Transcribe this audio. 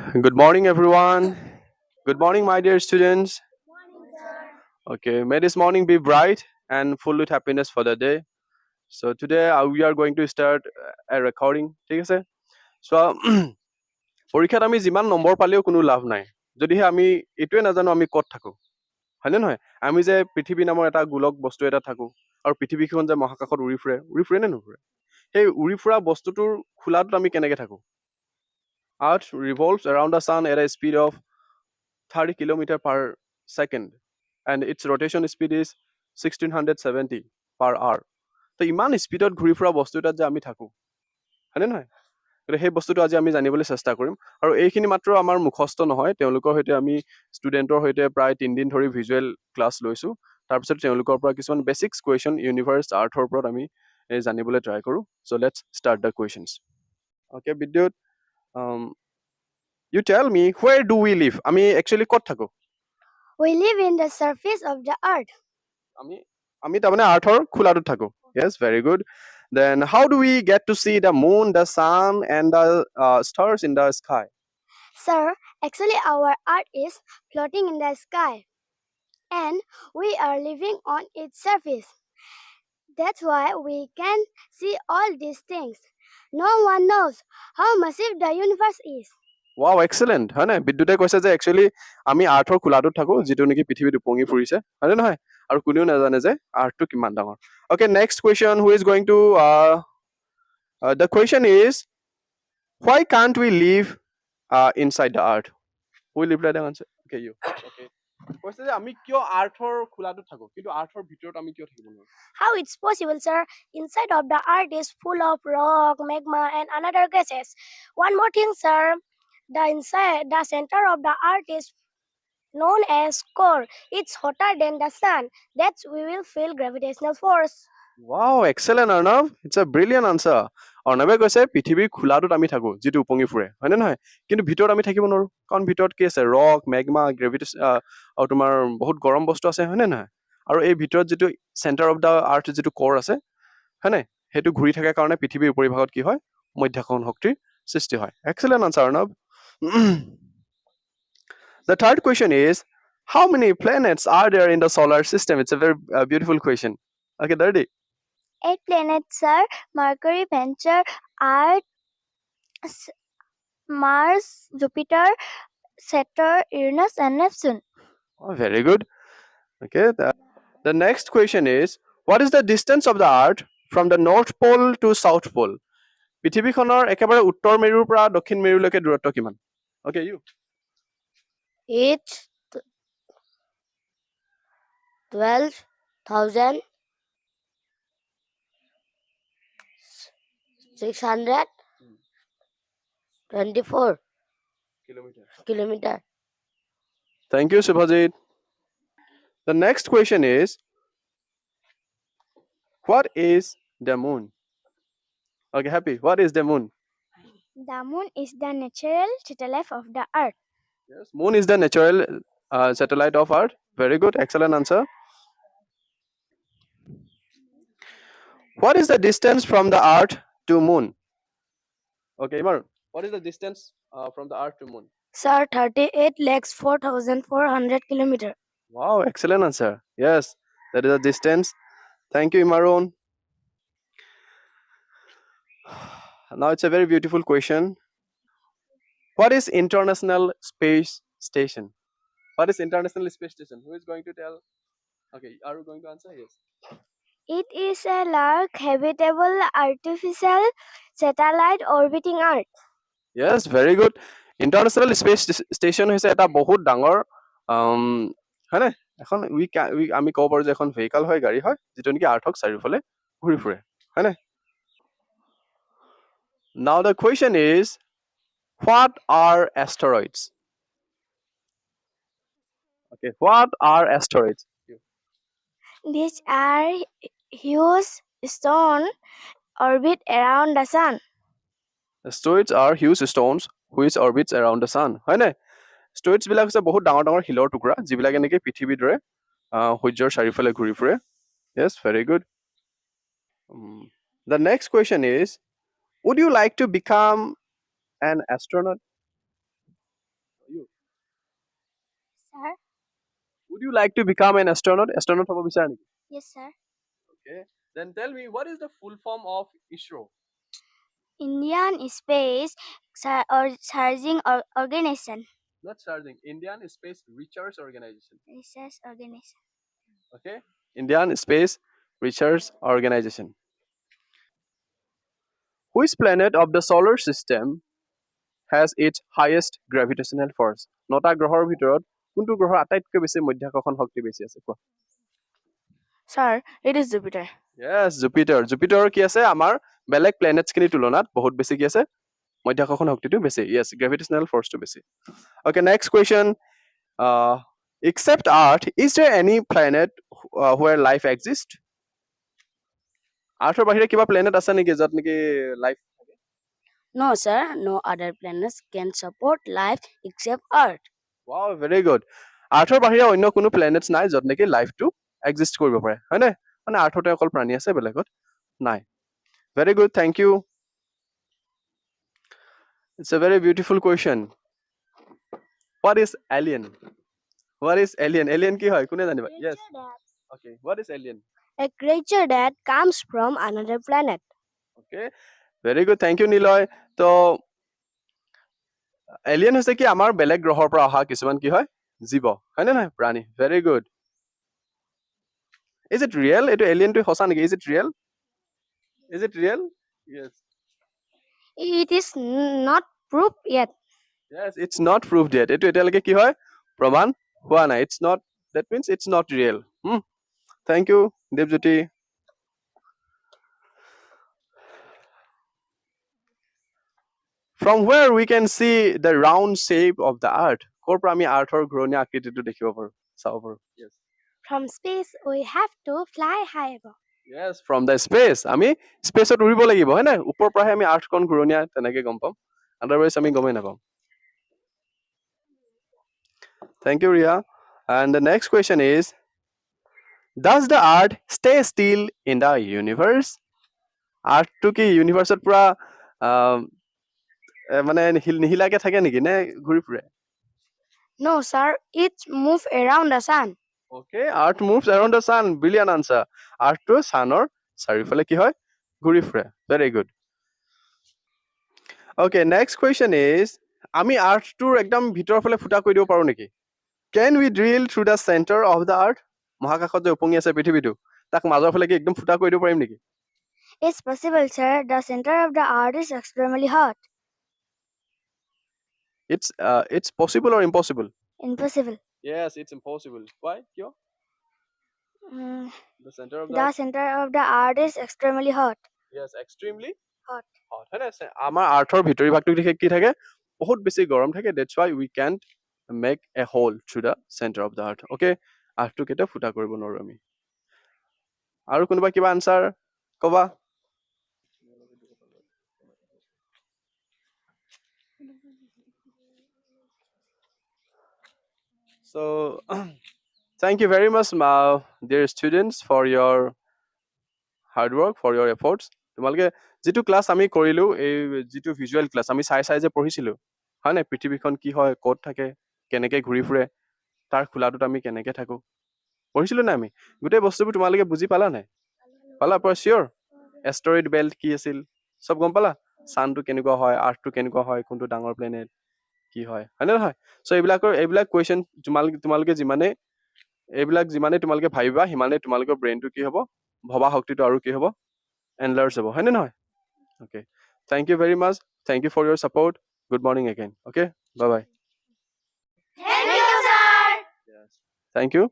Good morning, everyone. Good morning, my dear students. Okay, may this morning be bright and full with happiness for the day. So today we are going to start a recording. ঠিক আছে? So পৰীক্ষাত আমি যিমান number পালেও কোনো লাভ নাই যদিহে আমি এইটোৱে নাজানো আমি ক'ত থাকো হয়নে নহয় আমি যে পৃথিৱী নামৰ এটা গোলক বস্তু এটা থাকো আৰু পৃথিৱীখন যে মহাকাশত উৰি ফুৰে নে নুফুৰে সেই উৰি ফুৰা বস্তুটোৰ খোলাটোত আমি কেনেকে থাকো Earth revolves around the sun at a speed of 30 kilometer per second and its rotation speed is 1670 per hour. তো ইমান স্পীডত ঘূৰি ফুৰা বস্তু এটাত যে আমি থাকোঁ হয়নে নহয় গতিকে সেই বস্তুটো আজি আমি জানিবলৈ চেষ্টা কৰিম আৰু এইখিনি মাত্ৰ আমাৰ মুখস্থ নহয় তেওঁলোকৰ সৈতে আমি ষ্টুডেণ্টৰ সৈতে প্ৰায় 3 দিন ধৰি ভিজুৱেল ক্লাছ লৈছোঁ তাৰপিছত তেওঁলোকৰ পৰা কিছুমান বেচিক্স কুৱেশ্যন ইউনিভাৰ্ছ আৰ্থৰ ওপৰত আমি জানিবলৈ ট্ৰাই কৰোঁ so' let's start the questions okay বিদ্যুৎ you tell me where do we live আমি actually ক'ত থাকো We live in the surface of the earth. আমি আমি তাৰমানে আৰ্থৰ খোলাটোত থাকো yes very good then how do we get to see the moon the sun and the stars in the sky Sir, actually our earth is floating in the sky and we are living on its surface. That's why we can see all these things. No one knows how massive the universe is. wow excellent হয় নাই বিদ্যুতে কৈছে যে actually আমি আৰ্থৰ খোলাটোত থাকো যিটো নেকি পৃথিৱীত উপঙি ফুৰিছে হয়নে নহয় আৰু কোনেও নাজানে যে আৰ্থটো কিমান ডাঙৰ okay next question who is going to the question is why can't we live inside the earth who will reply the answer okay you okay কৈছে যে আমি কিয় আৰ্থৰ খোলাটোত থাকো কিন্তু আৰ্থৰ ভিতৰত আমি কিয় থাকিব নোৱাৰো How it's possible, sir? Inside of the earth is full of rock, magma, and another gases. One more thing, sir. The center of the earth is known as core. It's hotter than the sun. That's we will feel gravitational force. wow excellent arnav it's a brilliant answer অৰ্ণৱে কৈছে পৃথিৱীৰ খোলাটোত আমি থাকো যিটো উপঙি ফুৰে হয়নে নহয় কিন্তু ভিতৰত আমি থাকিব নোৱাৰো কাৰণ ভিতৰত কি আছে ৰক মেগমা গ্ৰেভিটেশ্যন আৰু তোমাৰ বহুত গৰম বস্তু আছে হয়নে নহয় আৰু এই ভিতৰত যিটো চেণ্টাৰ অফ দ্য আৰ্থ যিটো কৰ আছে হয়নে সেইটো ঘূৰি থকাৰ কাৰণে পৃথিৱীৰ উপৰিভাগত কি হয় মধ্যাকৰ্ষণ শক্তিৰ সৃষ্টি হয় excellent answer arnav the third question is how many planets are there in the solar system it's a very beautiful question okay Dardi 8 planets, sir. Mercury, Venture, Earth, Mars, Jupiter, Saturn, Uranus, and Neptune. Oh, very good. Okay. The next question is what is the distance of the Earth from the North Pole to South Pole? পৃথিৱীখনৰ একেবাৰে উত্তৰ মেৰুৰ পৰা দক্ষিণ মেৰুলৈকে দূৰত্ব কিমান? Okay, you. It's 12,624 kilometer. Thank you, Subhajit. The next question is what is the moon? Okay, happy. What is the moon? The moon is the natural satellite of the earth. Yes, moon is the natural satellite of Earth. Very good, excellent answer. What is the distance from the Earth to moon? Okay, Imar, what is the distance from the Earth to moon? Sir, 38 lakhs 4,400 kilometer. Wow, excellent answer. Yes, that is the distance. Thank you, Imaron. Now it's a very beautiful question. What is International Space Station? What is International Space Station? Who is going to tell? Okay, are you going to answer? Yes. It is a large habitable artificial satellite orbiting Earth. Yes, very good. International Space Station হৈছে এটা বহুত ডাঙৰ হয়নে এখন আমি ক'ব পাৰোঁ যে এখন ভেহিকল হয় গাড়ী হয় যিটো নেকি আৰ্থক চাৰিওফালে ঘূৰি ফুৰে হয়নে Now the question is what are asteroids? Okay, what are asteroids? These are huge stones orbit around the sun. Asteroids are huge stones which orbits around the sun হয়নে ষ্টেৰইডছ বিলাক হৈছে বহুত ডাঙৰ ডাঙৰ শিলৰ টুকুৰা যিবিলাকে নেকি পৃথিৱীৰ দৰে সূৰ্যৰ চাৰিওফালে ঘূৰি ফুৰে yes very good the next question is would you like to become an astronaut sir. Would you like to become an astronaut? Astronaut hobo bichara niki? Yes, sir. Okay. Then tell me, what is the full form of ISRO? Indian Space Searching Organization. Not charging. Indian Space Research Organization. Research Organization. Okay. Indian Space Research Organization. Which planet of the solar system has its highest gravitational force? নটা গ্ৰহৰ ভিতৰত কোনটো গ্ৰহৰ আটাইতকৈ বেছি মধ্যাকৰ্ষণ শক্তি বেছি আছে কোৱা? Sir, it is Jupiter. Yes, Jupiter. Jupiter কি আছে আমাৰ বেলেগ প্লেনেটছ খিনি তুলনাত বহুত বেছি কি আছে মধ্যাকৰ্ষণ শক্তিটো বেছি. Yes, gravitational force টো বেছি. Okay, next question. Except Earth, is there any planet where life exists? Earthৰ বাহিৰে কিবা প্লেনেট আছে নেকি য'ত নেকি life? No, sir. No other planets can support life except Earth. Wow, very good. Earthৰ বাহিৰে অন্য কোনো প্লেনেটছ নাই য'ত নেকি লাইফটো এক্সিষ্ট কৰিব পাৰে, হয়নে? মানে আৰ্থতে অকল প্ৰাণী আছে, বেলেগত নাই. Very good, thank you. It's a very beautiful question. What is alien? What is alien? Alien কি হয়? কোনে জানিব? Yes. Okay. What is alien? A creature that comes from another planet. Okay. Very good. Thank you, Niloy. তো alien হৈছে কি আমাৰ বেলেগ গ্ৰহৰ পৰা অহা কিছুমান কি হয় জীৱ, হয়নে নহয় প্ৰাণী. Very good. Is it real? এইটো এলিয়েনটো সঁচা নেকি? Is it real? Is it real? Yes. It is not proved yet. Yes, it's not proved yet. এইটো এতিয়ালৈকে কি হয় প্ৰমাণ হোৱা নাই. It's not, that means it's not real. Thank you, Devjyoti. From where we can see the round shape of the earth? ক'ৰ পৰা আমি আৰ্থৰ ঘূৰণীয়া আকৃতিটো দেখিব পাৰো, চাব পাৰো? Yes. From space, we have to fly high above. Yes, from the space. আমি স্পেচত উৰিব লাগিব, হয় নাই? ওপৰৰ পৰাহে আমি আৰ্থখন ঘূৰণীয়া তেনেকে গম পাম, আদাৰৱাইজ আমি গমেই নাপাম. Thank you, Ria. And the next question is, does the earth stay still in the universe? আৰ্থটো কি ইউনিভাৰ্সত পুৰা মানে নিহিলাকে থাকে নেকি নে ঘূৰি ফুৰে? No, sir. It moves around the sun. Okay, earth moves around the sun. Brilliant answer. আৰ্থটো সানৰ চাৰিওফালে কি হয় ঘূৰি ফুৰে. Very good. Okay, next question is, আমি আৰ্থটোৰ একদম ভিতৰৰ ফালে ফুটা কৰি দিব পাৰো নেকি? Can we drill through the center of the earth? মহাকাশত যে উপঙি আছে পৃথিৱীটো, তাক মাজৰ ফালে কি একদম ফুটা কৰি দিব পাৰিম নেকি? It's possible, sir. The center of the earth is extremely hot. It's possible or impossible? Impossible. Yes, it's impossible. Why? কিয়? The center of the The center of the earth is extremely hot. Yes, extremely Hot. hot. হয় না? আমাৰ আৰ্থৰ ভিতৰি ভাগটো দেখে কি থাকে বহুত বেছি গৰম থাকে. That's why we can't make a hole through the center of the earth. Okay, আৰ্থটো কেতিয়াও ফুটা কৰিব নোৱাৰো আমি. আৰু কোনোবা কিবা আনসাৰ কবা? So thank you very much, dear students, for your hard work, for your efforts. তোমালোকে যিটো ক্লাছ আমি কৰিলো, এই যিটো ভিজুৱেল ক্লাছ আমি চাই চাই যে পঢ়িছিলো, হয় নাই? পৃথিৱীখন কি হয়, ক'ত থাকে, কেনেকে ঘূৰি ফুৰে, তাৰ খোলাটোত আমি কেনেকে থাকো, পঢ়িছিলো না আমি? গোটেই বস্তুবোৰ তোমালোকে বুজি পালা নাই? পালা পুৰা চিয়ৰ? এষ্ট্ৰইড বেল্ট কি আছিল চব গম পালা? ছানটো কেনেকুৱা হয়, আৰ্থটো কেনেকুৱা হয়, কোনটো ডাঙৰ প্লেনেট কি হয়, হয়নে নহয়? চ' এইবিলাক কুৱেশ্যন তোমালোকে যিমানে তোমালোকে ভাবিবা, সিমানে তোমালোকৰ ব্ৰেইনটো কি হ'ব, ভবা শক্তিটো আৰু কি হ'ব, এনলাৰ্জ হ'ব, হয়নে নহয়? Okay, thank you very much. Thank you for your support. Good morning again. Okay, bye bye. Thank you, sir. Yes. Thank you.